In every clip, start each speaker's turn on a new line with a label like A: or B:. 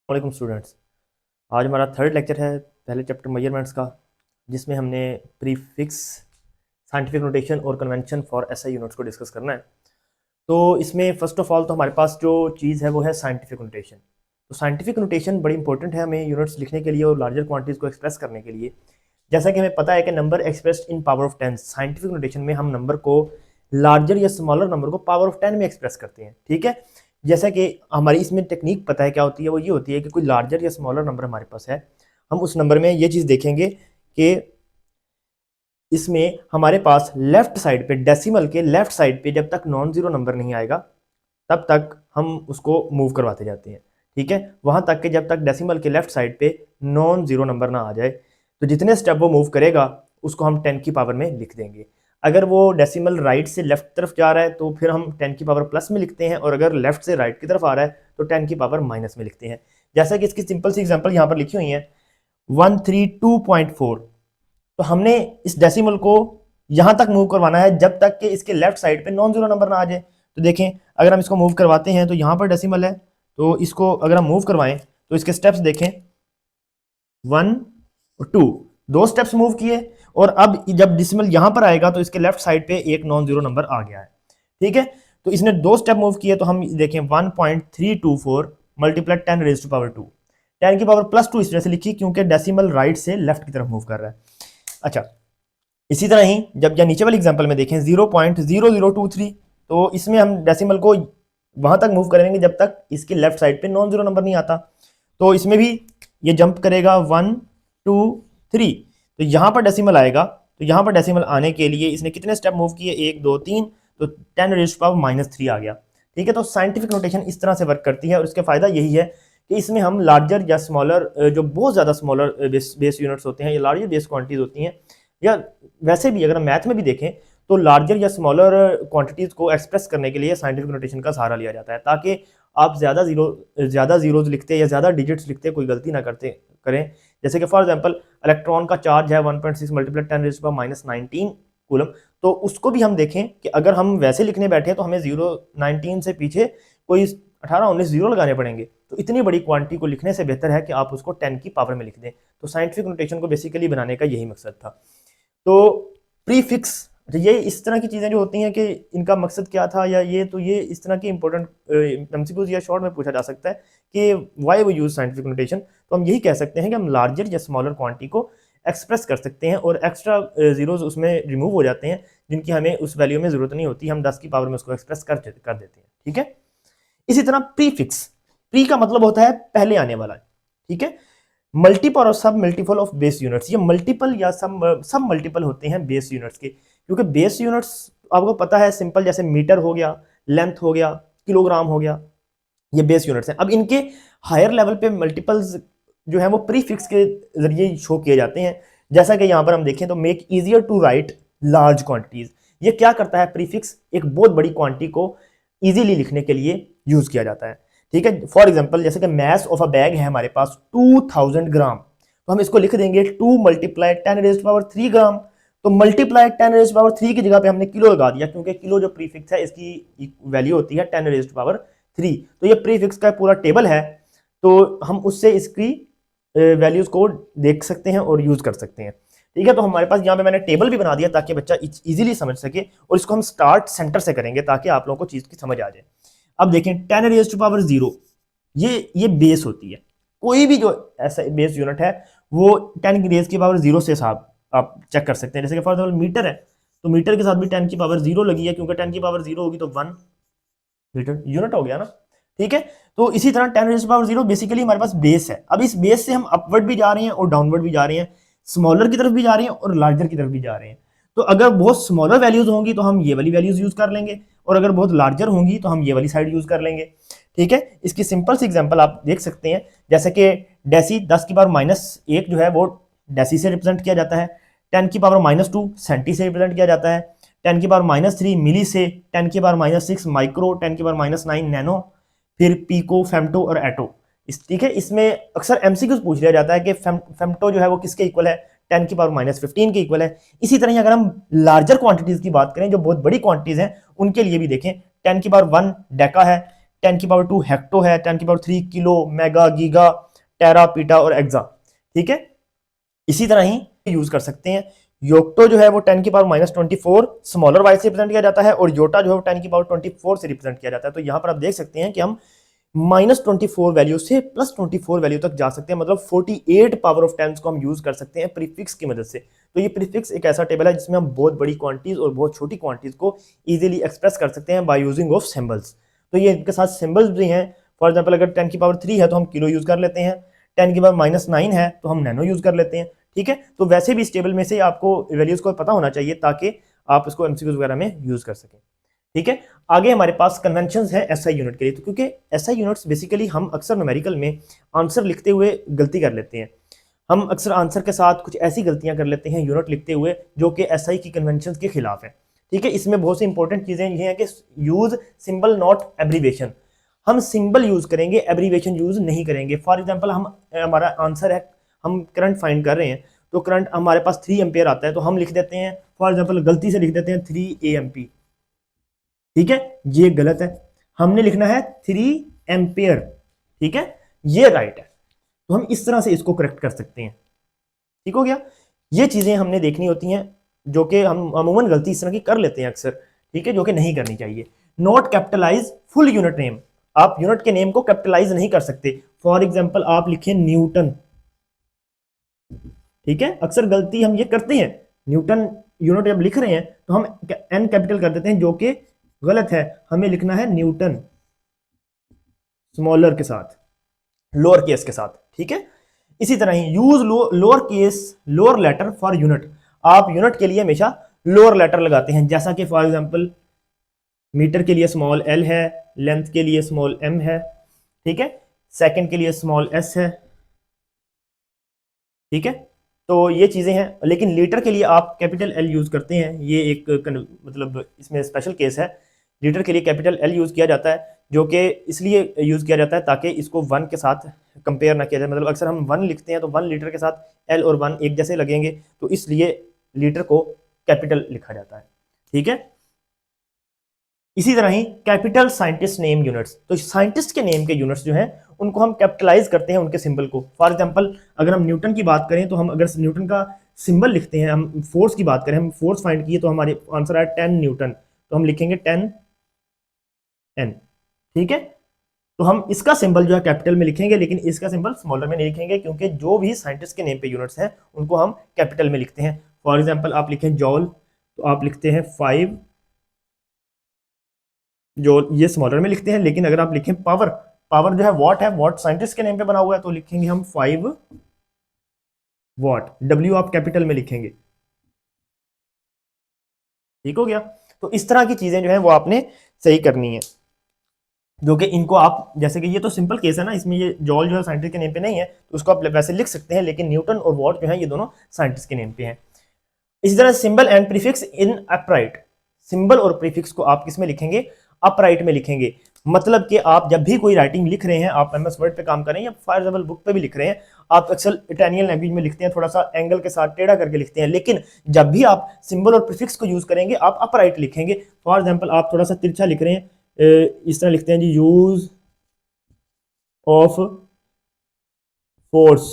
A: वालेकुम स्टूडेंट्स। आज हमारा थर्ड लेक्चर है पहले चैप्टर मेजरमेंट्स का, जिसमें हमने प्रीफिक्स, साइंटिफिक नोटेशन और कन्वेंशन फॉर एसआई यूनिट्स को डिस्कस करना है। तो इसमें फर्स्ट ऑफ ऑल तो हमारे पास जो चीज़ है वो है साइंटिफिक नोटेशन। तो साइंटिफिक नोटेशन बड़ी इंपॉर्टेंट है हमें यूनिट्स लिखने के लिए और लार्जर क्वांटिटीज़ को एक्सप्रेस करने के लिए। जैसा कि हमें पता है कि number expressed in power of 10, scientific notation में हम नंबर को लार्जर या स्मॉलर नंबर को पावर ऑफ 10 में एक्सप्रेस करते हैं। ठीक है, जैसा कि हमारी इसमें टेक्निक पता है क्या होती है, वो ये होती है कि कोई लार्जर या स्मॉलर नंबर हमारे पास है, हम उस नंबर में ये चीज़ देखेंगे कि इसमें हमारे पास लेफ्ट साइड पे, डेसिमल के लेफ्ट साइड पे जब तक नॉन जीरो नंबर नहीं आएगा तब तक हम उसको मूव करवाते जाते हैं। ठीक है, वहां तक कि जब तक डेसिमल के लेफ्ट साइड पे नॉन जीरो नंबर ना आ जाए, तो जितने स्टेप वो मूव करेगा उसको हम 10 की पावर में लिख देंगे। अगर वो डेसिमल राइट से लेफ्ट तरफ जा रहा है तो फिर हम 10 की पावर प्लस में लिखते हैं, और अगर लेफ्ट से राइट की तरफ आ रहा है तो 10 की पावर माइनस में लिखते हैं। जैसा कि इसकी सिंपल सी एग्जांपल यहाँ पर लिखी हुई है 132.4। तो हमने इस डेसिमल को यहां तक मूव करवाना है जब तक कि इसके लेफ्ट साइड पे नॉन जीरो नंबर ना आ जाए। तो देखें, अगर हम इसको मूव करवाते हैं तो यहां पर डेसिमल है, तो इसको अगर हम मूव करवाएं तो इसके स्टेप्स देखें, 1 और 2, दो स्टेप्स मूव किए, और अब जब डेसिमल यहां पर आएगा तो इसके लेफ्ट साइड पे एक नॉन जीरो नंबर आ गया है। ठीक है, तो इसने दो स्टेप मूव किए, तो हम देखें 1.324 मल्टीप्लाई 10 रेज टू पावर 2, 10 की पावर प्लस 2 इस तरह से लिखी क्योंकि डेसिमल राइट से लेफ्ट की तरफ मूव कर रहा है। अच्छा, इसी तरह ही जब या नीचे वाली एग्जांपल में देखें 0.0023, तो इसमें हम डेसिमल को वहां तक मूव करेंगे जब तक इसके लेफ्ट साइड पे नॉन जीरो नंबर नहीं आता। तो इसमें भी ये जंप करेगा 1 2 3, तो यहां पर डेसिमल आएगा, तो यहां पर डेसिमल आने के लिए इसने कितने स्टेप मूव किए, 1 2 3, तो 10 रेज़ टू पावर -3 आ गया। ठीक है, तो साइंटिफिक नोटेशन इस तरह से वर्क करती है, और इसका फायदा यही है कि इसमें हम लार्जर या स्मॉलर, जो बहुत ज्यादा स्मॉलर बेस यूनिट्स होते हैं या लार्जर बेस क्वांटिटीज होती हैं, या वैसे भी अगर मैथ में भी देखें तो लार्जर या स्मॉलर क्वांटिटीज को एक्सप्रेस करने के लिए साइंटिफिक नोटेशन का सहारा लिया जाता है, ताकि आप ज्यादा जीरोज लिखते या ज्यादा डिजिट्स लिखते कोई गलती ना करें। जैसे कि फॉर एग्जांपल इलेक्ट्रॉन का चार्ज है 1.6 multiply 10 raise to power -19 coulomb, तो उसको भी हम देखें कि अगर हम वैसे लिखने बैठे तो हमें 19 से पीछे कोई 18 19 जीरो लगाने पड़ेंगे। तो इतनी बड़ी क्वांटिटी को लिखने से बेहतर है कि आप उसको 10 की पावर में लिख दें। तो साइंटिफिक नोटेशन को बेसिकली बनाने का यही मकसद था। तो प्रीफिक्स, ये इस तरह की चीजें जो होती हैं कि इनका मकसद क्या था, या ये इस तरह की इंपॉर्टेंट एमसीक्यूज या शॉर्ट में पूछा जा सकता है कि why we use scientific notation. तो हम यही कह सकते हैं कि हम लार्जर या स्मॉलर क्वांटिटी को एक्सप्रेस कर सकते हैं, और एक्स्ट्रा जीरोज उसमें रिमूव हो जाते हैं जिनकी हमें उस वैल्यू में जरूरत नहीं होती, हम 10 की पावर में उसको एक्सप्रेस कर देते हैं। ठीक है, इसी तरह प्रीफिक्स, प्री का मतलब होता है पहले आने वाला। ठीक है, मल्टीपल और सब मल्टीपल ऑफ बेस यूनिट्स, ये मल्टीपल या सब मल्टीपल होते हैं बेस यूनिट्स के, क्योंकि बेस यूनिट्स आपको पता है सिंपल, जैसे मीटर हो गया, लेंथ हो गया, किलोग्राम हो गया, ये बेस यूनिट्स हैं। अब इनके हायर लेवल पे मल्टीपल्स जो है वो प्रीफिक्स के जरिए शो किए जाते हैं। जैसा कि यहां पर हम देखें तो make easier to write large quantities, ये क्या करता है प्रीफिक्स, एक बहुत बड़ी क्वांटिटी को इजीली लिखने के लिए यूज किया जाता है। ठीक है, फॉर एग्जांपल जैसे कि मैस ऑफ अ बैग है हमारे पास 2000 ग्राम, तो हम इसको लिख देंगे 2 मल्टीप्लाई 10 रेज़ टू पावर 3 ग्राम। तो मल्टीप्लाई 10 रेज़ टू पावर 3 की जगह पे हमने किलो लगा दिया, क्योंकि किलो जो प्रीफिक्स है इसकी वैल्यू होती है 10 रेज़ टू पावर 3। तो ये प्रीफिक्स का पूरा टेबल है, तो हम उससे इसकी वैल्यूज को देख सकते हैं और यूज कर सकते हैं। ठीक है, तो हमारे पास यहाँ पे मैंने टेबल भी बना दिया ताकि बच्चा इजीली समझ सके, और इसको हम स्टार्ट सेंटर से करेंगे ताकि आप लोगों को चीज की समझ आ जाए। अब देखें 10 रेज़ टू पावर 0, ये बेस होती है। कोई भी जो ऐसा बेस यूनिट है वो 10 की रेज़ की पावर 0 से साथ आप चेक कर सकते हैं। जैसे कि फॉर एग्जाम्पल मीटर है, तो मीटर के साथ भी 10 की पावर 0 लगी है, क्योंकि 10 की पावर 0 होगी तो 1 मीटर यूनिट हो गया ना। ठीक है, तो इसी तरह 10 रेज़ टू पावर 0 बेसिकली हमारे पास बेस है। अब इस बेस से हम अपवर्ड भी जा रहे हैं और डाउनवर्ड भी जा रहे हैं, स्मॉलर की तरफ भी जा रहे हैं और लार्जर की तरफ भी जा रहे हैं। तो अगर बहुत स्मॉलर वैल्यूज होंगी तो हम ये वाली वैल्यूज यूज कर लेंगे, और अगर बहुत लार्जर होंगी तो हम ये वाली साइड यूज कर लेंगे। ठीक है, इसकी सिंपल सी एग्जांपल आप देख सकते हैं, जैसे कि डेसी 10 की पावर -1 जो है वो डेसी से रिप्रेजेंट किया जाता है, 10 की पावर -2 सेंटी से रिप्रेजेंट किया जाता है, 10 की पावर -3 मिली से, 10 की पावर -6 माइक्रो, 10 की पावर -9 नैनो, फिर पीको, फेम्टो और एटो। ठीक है, इसमें अक्सर एमसीक्यूज पूछ लिया जाता है कि फेम्टो जो है वो किसके इक्वल है, 10 की पावर -15 के इक्वल है। इसी तरह अगर हम लार्जर क्वांटिटीज की बात करें, जो बहुत बड़ी क्वांटिटीज हैं, उनके लिए भी देखें 10 की पावर 1 डेका है, 10 की पावर 2 हेक्टो है, 10 की पावर 3 किलो, मेगा, गीगा, टेरा, पीटा और एक्सा। ठीक है, इसी तरह ही यूज कर सकते हैं। योक्टो जो है वो 10 की पावर -24 स्मॉलर वाई से रिप्रेजेंट किया जाता है, और योटा जो है वो 10 की पावर 24 से रिप्रेजेंट किया जाता है। तो यहां पर आप देख सकते हैं कि हम -24 वैल्यू से +24 वैल्यू तक जा सकते हैं, मतलब 48 पावर ऑफ 10 को हम यूज कर सकते हैं प्रीफिक्स की मदद से। तो ये प्रीफिक्स एक ऐसा टेबल है जिसमें हम बहुत बड़ी क्वांटिटीज और बहुत छोटी क्वांटिटीज को इजीली एक्सप्रेस कर सकते हैं बाय यूजिंग ऑफ सिंबल्स। तो ये इनके साथ सिंबल्स भी हैं। फॉर एग्जांपल अगर 10 की पावर 3 है तो हम किलो यूज कर लेते हैं, 10 की पावर -9 है तो हम नैनो यूज कर लेते हैं। ठीक है, तो वैसे भी इस टेबल में से आपको वैल्यूज को पता होना चाहिए ताकि आप इसको एमसीक्यूज वगैरह में यूज कर सकें। ठीक है, आगे हमारे पास कन्वेंशंस है एसआई यूनिट के लिए। तो क्योंकि एसआई यूनिट्स बेसिकली हम अक्सर न्यूमेरिकल में आंसर लिखते हुए गलती कर लेते हैं। हम अक्सर आंसर के साथ कुछ ऐसी गलतियां कर लेते हैं यूनिट लिखते हुए जो कि एसआई की कन्वेंशन के खिलाफ है। ठीक है, इसमें बहुत सी इंपॉर्टेंट चीजें ये हैं कि यूज सिंबल नॉट एब्रीवेशन। हम सिंबल यूज करेंगे, एब्रीवेशन यूज नहीं करेंगे। फॉर एग्जाम्पल हमारा आंसर है, हम करंट फाइंड कर रहे हैं, तो करंट हमारे पास 3 एम्पियर आता है तो हम लिख देते हैं, फॉर एग्जाम्पल गलती से लिख देते हैं 3 AMP। ठीक है, ये गलत है, हमने लिखना है 3 एम्पियर। ठीक है, ये राइट है। तो हम इस तरह से इसको करेक्ट कर सकते हैं। ठीक हो गया, ये चीजें हमने देखनी होती हैं जो कि हम अमूमन गलती इस तरह की कर लेते हैं अक्सर। ठीक है, जो कि नहीं करनी चाहिए। Not capitalize full unit name, आप यूनिट के नेम को कैपिटलाइज नहीं कर सकते। फॉर एग्जाम्पल आप लिखें न्यूटन। ठीक है, अक्सर गलती हम ये करते हैं, न्यूटन यूनिट जब लिख रहे हैं तो हम एन कैपिटल कर देते हैं, जो कि गलत है। हमें लिखना है न्यूटन स्मॉलर के साथ, लोअर केस के साथ। ठीक है, इसी तरह ही use lower case lower letter for unit, आप यूनिट के लिए हमेशा लोअर लेटर लगाते हैं। जैसा कि फॉर एग्जांपल मीटर के लिए स्मॉल l है, लेंथ के लिए स्मॉल m है। ठीक है, सेकंड के लिए स्मॉल s है। ठीक है, तो ये चीजें हैं, लेकिन लीटर के लिए आप कैपिटल L यूज करते हैं। ये एक मतलब इसमें स्पेशल केस है। लीटर के लिए कैपिटल L यूज किया जाता है, जो कि इसलिए यूज किया जाता है ताकि इसको 1 के साथ कंपेयर ना किया जाए। मतलब अक्सर हम 1 लिखते हैं तो 1 लीटर के साथ L और 1 एक जैसे लगेंगे, तो इसलिए लीटर को कैपिटल लिखा जाता है। ठीक है, इसी तरह ही कैपिटल साइंटिस्ट नेम यूनिट्स, तो साइंटिस्ट के नेम के यूनिट्स जो हैं उनको हम कैपिटलाइज करते हैं उनके सिंबल को। फॉर एग्जांपल अगर हम न्यूटन की बात करें तो हम अगर न्यूटन का सिंबल लिखते हैं, हम फोर्स की बात करें, हम फोर्स फाइंड किए तो हमारे आंसर आया 10 न्यूटन, तो हम लिखेंगे 10 N। ठीक है, तो हम इसका सिंबल जो है कैपिटल में लिखेंगे, लेकिन इसका सिंबल स्मॉलर में नहीं लिखेंगे, क्योंकि जो भी साइंटिस्ट के नेम पे यूनिट्स हैं उनको हम कैपिटल में लिखते हैं। फॉर एग्जाम्पल आप लिखें जॉल, तो आप लिखते हैं 5 जो ये स्मॉलर में लिखते हैं। लेकिन अगर आप लिखें पावर, पावर जो है वॉट है, वॉट साइंटिस्ट के नेम पे बना हुआ है, तो लिखेंगे हम 5 वॉट, W आप कैपिटल में लिखेंगे। ठीक हो गया, तो इस तरह की चीजें जो है वो आपने सही करनी है, जो कि इनको आप, जैसे कि ये तो सिंपल केस है ना, इसमें ये जॉल जो है साइंटिस्ट के नेम पे नहीं है तो उसको आप वैसे लिख सकते हैं, लेकिन न्यूटन और वॉट जो है ये दोनों साइंटिस्ट के नेम पे हैं। इसी तरह symbol and prefix in upright, symbol और प्रीफिक्स को आप किस में लिखेंगे, अपराइट में लिखेंगे। मतलब कि आप जब भी कोई राइटिंग लिख रहे हैं, आप MS वर्ड पे काम कर रहे हैं या फॉर एग्जाम्पल बुक पे भी लिख रहे हैं, आप अक्सर इटालियन लैंग्वेज में लिखते हैं, थोड़ा सा एंगल के साथ टेढ़ा करके लिखते हैं, लेकिन जब भी आप सिंबल और प्रीफिक्स को यूज करेंगे आप अपराइट लिखेंगे। फॉर एग्जाम्पल आप थोड़ा सा तिरछा लिख रहे हैं, इस तरह लिखते हैं जी, यूज ऑफ फोर्स।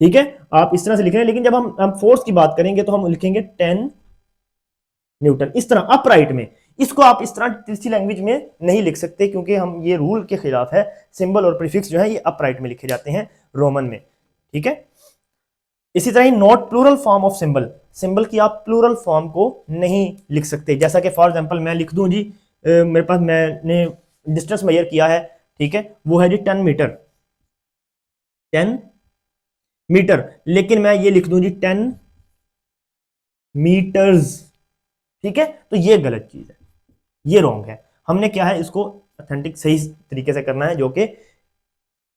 A: ठीक है, आप इस तरह से लिख रहे हैं, लेकिन जब हम फोर्स की बात करेंगे तो हम लिखेंगे 10 न्यूटन, इस तरह अपराइट में। इसको आप इस तरह तिरछी लैंग्वेज में नहीं लिख सकते, क्योंकि हम ये रूल के खिलाफ है। सिंबल और प्रीफिक्स जो है ये अपराइट में लिखे जाते हैं रोमन में। ठीक है, इसी तरह not plural form of symbol, symbol की आप प्लूरल फॉर्म को नहीं लिख सकते। जैसा कि फॉर एग्जांपल मैं लिख दूं जी, मेरे पास मैंने डिस्टेंस मेजर किया है, ठीक है, वो है जी 10 मीटर, 10 मीटर, लेकिन मैं ये लिख दूं जी 10 मीटर्स। ठीक है, तो ये गलत चीज है, ये रॉन्ग है। हमने क्या है, इसको ऑथेंटिक सही तरीके से करना है, जो कि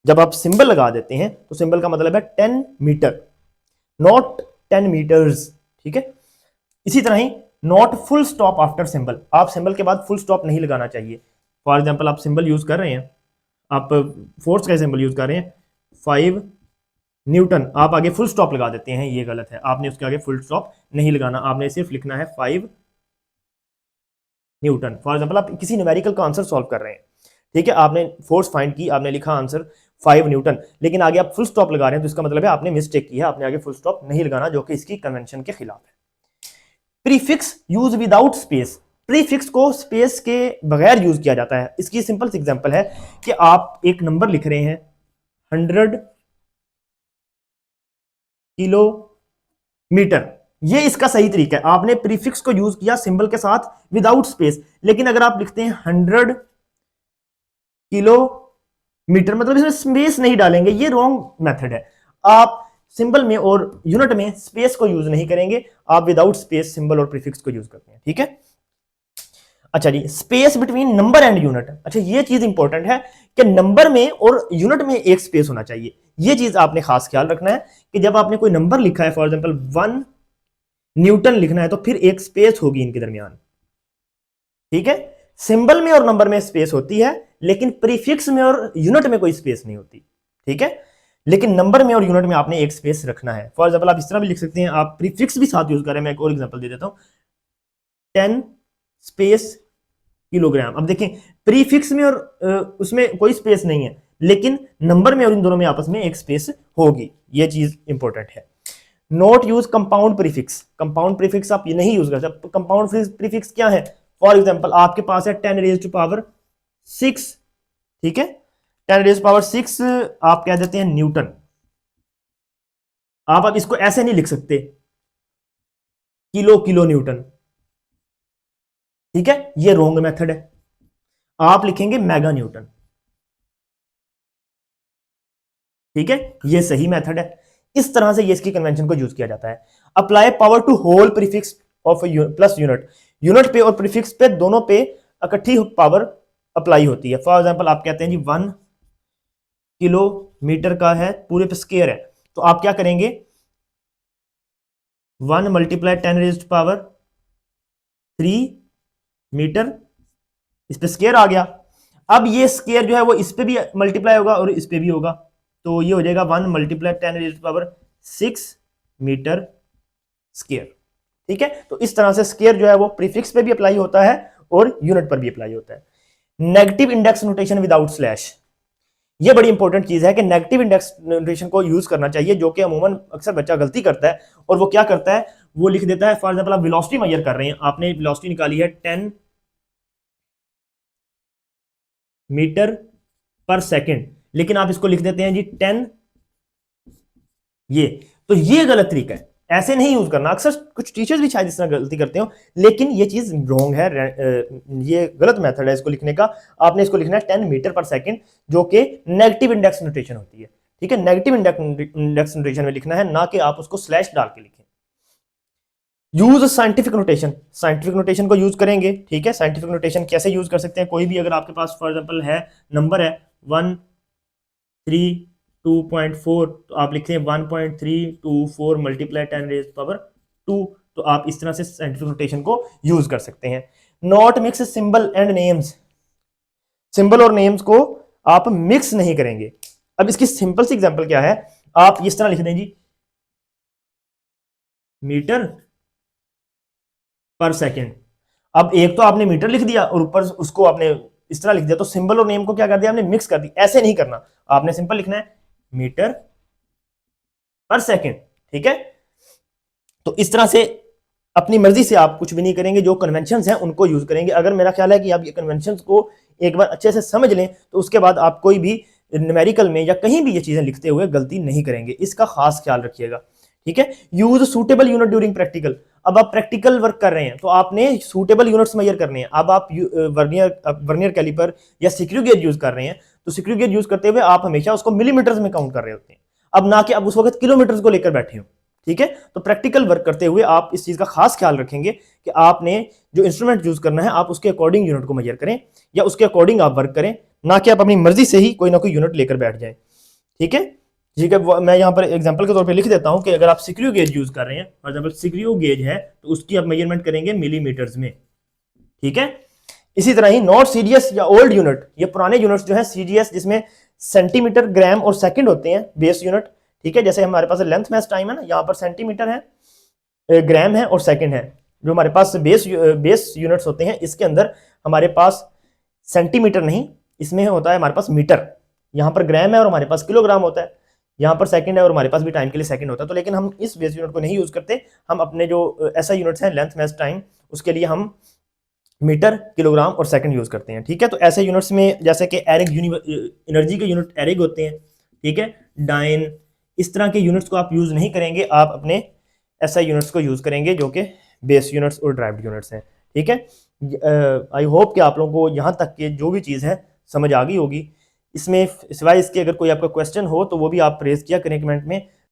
A: जब आप सिंबल लगा देते हैं तो सिंबल का मतलब है 10 मीटर, नॉट 10 मीटर्स। ठीक है, इसी तरह ही not full stop after symbol, आप सिंबल के बाद फुल स्टॉप नहीं लगाना चाहिए। फॉर एग्जांपल आप सिंबल यूज कर रहे हैं, आप फोर्स का सिंबल यूज कर रहे हैं 5 न्यूटन, आप आगे फुल स्टॉप लगा देते हैं, ये गलत है। आपने उसके आगे फुल स्टॉप नहीं लगाना, आपने सिर्फ लिखना है 5 न्यूटन। फॉर एग्जांपल आप किसी न्यूमेरिकल का आंसर सॉल्व कर रहे हैं, ठीक है, आपने फोर्स फाइंड की, आपने लिखा आंसर 5 न्यूटन, लेकिन आगे आप फुल स्टॉप लगा रहे हैं, तो इसका मतलब है आपने मिस्टेक की है, आपने आगे फुल स्टॉप नहीं लगाना, जो कि इसकी कन्वेंशन के खिलाफ है। Prefix use without space, prefix को स्पेस के बगैर यूज किया जाता है। इसकी सिंपल सी एग्जांपल है कि आप एक नंबर लिख रहे हैं 100 किलोमीटर, ये इसका सही तरीका है, आपने प्रीफिक्स को यूज किया सिंबल के साथ विदाउट स्पेस। लेकिन अगर आप लिखते हैं 100 किलोमीटर, मतलब इसमें स्पेस नहीं डालेंगे, ये रॉन्ग मेथड है। आप सिंबल में और यूनिट में स्पेस को यूज नहीं करेंगे, आप विदाउट स्पेस सिंबल और प्रीफिक्स को यूज करते हैं। ठीक है, अच्छा जी, space between number and unit. अच्छा, ये चीज इंपॉर्टेंट है कि नंबर में और यूनिट में एक स्पेस होना चाहिए। ये चीज आपने खास ख्याल रखना है कि जब आपने कोई नंबर लिखा है, फॉर एग्जांपल 1 न्यूटन लिखना है, तो फिर एक स्पेस होगी इनके दरमियान। ठीक है, सिंबल में और नंबर में स्पेस होती है, लेकिन प्रीफिक्स में और यूनिट में कोई स्पेस नहीं होती। ठीक है, लेकिन नंबर में और यूनिट में आपने एक स्पेस रखना है। फॉर एग्जांपल आप इस तरह भी लिख सकते हैं, आप प्रीफिक्स भी साथ यूज करें। मैं एक और एग्जांपल दे देता हूं, 10 स्पेस किलोग्राम। अब देखें, प्रीफिक्स में और उसमें कोई स्पेस नहीं है, लेकिन नंबर में और इन दोनों में आपस में एक स्पेस होगी। ये चीज इंपॉर्टेंट है। Not use compound prefix, compound prefix आप ये नहीं यूज कर सकते। कंपाउंड प्रीफिक्स क्या है? फॉर एग्जांपल आपके पास है 10 रेज टू पावर 6, ठीक है, 10 रेज टू पावर 6 आप कह देते हैं न्यूटन। आप अब इसको ऐसे नहीं लिख सकते किलो किलो न्यूटन, ठीक है, ये रॉन्ग मेथड है। आप लिखेंगे मेगा न्यूटन, ठीक है, ये सही मेथड है। इस तरह से ये इसकी कन्वेंशन को यूज किया जाता है। Apply power to whole prefix of plus unit, unit पे और प्रीफिक्स पे दोनों पे इकट्ठी पावर अप्लाई होती है। फॉर एग्जांपल आप कहते हैं जी 1 किलोमीटर का है, पूरे पे स्क्वायर है, तो आप क्या करेंगे 1 multiply 10 raise to power 3 metre, इस पे स्क्वायर आ गया। अब ये स्क्वायर जो है वो इस पे भी मल्टीप्लाई होगा और इस पे भी होगा, तो ये हो जाएगा 1 multiply 10 raise to power 6 metre square. ठीक है, तो इस तरह से स्क्वायर जो है वो प्रीफिक्स पे भी अप्लाई होता है और यूनिट पर भी अप्लाई होता है। Negative index notation without slash, ये बड़ी इंपॉर्टेंट चीज है कि नेगेटिव इंडेक्स नोटेशन को यूज करना चाहिए, जो कि अमूमन अक्सर बच्चा गलती करता है। और वो क्या करता है, वो लिख देता है, फॉर एग्जांपल आप वेलोसिटी मेजर कर रहे हैं, आपने वेलोसिटी निकाली है 10 मीटर पर सेकंड, लेकिन आप इसको लिख देते हैं जी 10, ये तो ये गलत तरीका है, ऐसे नहीं यूज करना। अक्सर कुछ टीचर्स भी शायद इस तरह गलती करते हो, लेकिन ये चीज रॉन्ग है, ये गलत मेथड है इसको लिखने का। आपने इसको लिखना है 10 मीटर पर सेकंड, जो कि नेगेटिव इंडेक्स नोटेशन होती है। ठीक है, नेगेटिव इंडेक्स नोटेशन में लिखना है, ना कि आप उसको स्लैश डाल के लिखें। Use scientific notation, scientific notation को यूज करेंगे। ठीक है, साइंटिफिक नोटेशन कैसे यूज कर सकते हैं, कोई भी अगर आपके पास फॉर एग्जांपल है नंबर है 132.4, तो आप लिखते हैं 1.324 मल्टीप्लाई 10 रेज पावर 2, तो आप इस तरह से साइंटिफिक नोटेशन को यूज कर सकते हैं। Not mix symbol and names, symbol और नेम्स को आप मिक्स नहीं करेंगे। अब इसकी सिंपल सी एग्जांपल क्या है, आप इस तरह लिख दें जी मीटर पर सेकेंड। अब एक तो आपने मीटर लिख दिया और ऊपर उसको आपने इस तरह लिख दिया, तो सिंबल और नेम को क्या कर दिया आपने, मिक्स कर दी। ऐसे नहीं करना, आपने सिंपल लिखना है मीटर पर सेकेंड। ठीक है, तो इस तरह से अपनी मर्जी से आप कुछ भी नहीं करेंगे, जो कन्वेंशंस हैं उनको यूज करेंगे। अगर मेरा ख्याल है कि आप ये कन्वेंशंस को एक बार अच्छे से समझ लें, तो उसके बाद आप कोई भी न्यूमेरिकल में या कहीं भी ये चीजें लिखते हुए गलती नहीं करेंगे, इसका खास ख्याल रखिएगा। ठीक है, use suitable unit during practical. अब आप प्रैक्टिकल वर्क कर रहे हैं, तो आपने सूटेबल यूनिट्स मेजर करने हैं। अब आप वर्नियर कैलिपर या स्क्रू गेज यूज कर रहे हैं, तो स्क्रू गेज यूज करते हुए आप हमेशा उसको मिलीमीटर्स में काउंट कर रहे होते हैं, अब ना कि अब उस वक्त किलोमीटर्स को लेकर बैठे हो। ठीक है, तो प्रैक्टिकल वर्क करते हुए आप इस चीज का खास ख्याल रखेंगे कि आपने जो इंस्ट्रूमेंट यूज करना है, आप उसके अकॉर्डिंग यूनिट को मेजर करें या उसके अकॉर्डिंग आप वर्क करें, ना कि आप अपनी मर्जी से ही कोई ना कोई यूनिट लेकर बैठ जाए। ठीक है, ठीक है, मैं यहाँ पर एग्जांपल के तौर पे लिख देता हूँ कि अगर आप स्क्रू गेज यूज कर रहे हैं, फॉर एग्जांपल स्क्रू गेज है, तो उसकी आप मेजरमेंट करेंगे मिलीमीटर्स में। ठीक है, इसी तरह ही नॉट सीजीएस या ओल्ड यूनिट, ये पुराने यूनिट्स जो है सीजीएस, जिसमें सेंटीमीटर, ग्राम और सेकंड होते हैं बेस यूनिट। ठीक है, जैसे हमारे पास लेंथ मैच टाइम है ना, यहाँ पर सेंटीमीटर है, ग्राम है और सेकंड है। जो हमारे पास बेस यूनिट्स होते हैं, इसके अंदर हमारे पास सेंटीमीटर नहीं इसमें होता है हमारे पास मीटर, यहाँ पर ग्राम है और हमारे पास किलोग्राम होता है, यहाँ पर सेकंड है और हमारे पास भी टाइम के लिए सेकंड होता है। तो लेकिन हम इस बेस यूनिट को नहीं यूज करते, हम अपने जो ऐसा यूनिट्स हैं लेंथ मैस टाइम, उसके लिए हम मीटर, किलोग्राम और सेकंड यूज करते हैं। ठीक है, तो ऐसे यूनिट्स में जैसे कि एरिग, एनर्जी के यूनिट एरिग होते हैं। ठीक है, डाइन, इस तरह के यूनिट्स को आप यूज नहीं करेंगे, आप अपने ऐसा यूनिट्स को यूज करेंगे जो कि बेस यूनिट्स और ड्राइव्ड यूनिट्स हैं। ठीक है, आई होप कि आप लोगों को यहाँ तक के जो भी चीज़ है समझ आ गई होगी। इसमें सिवाय इसके अगर कोई आपका क्वेश्चन हो तो वो भी आप रेज किया करें कमेंट में।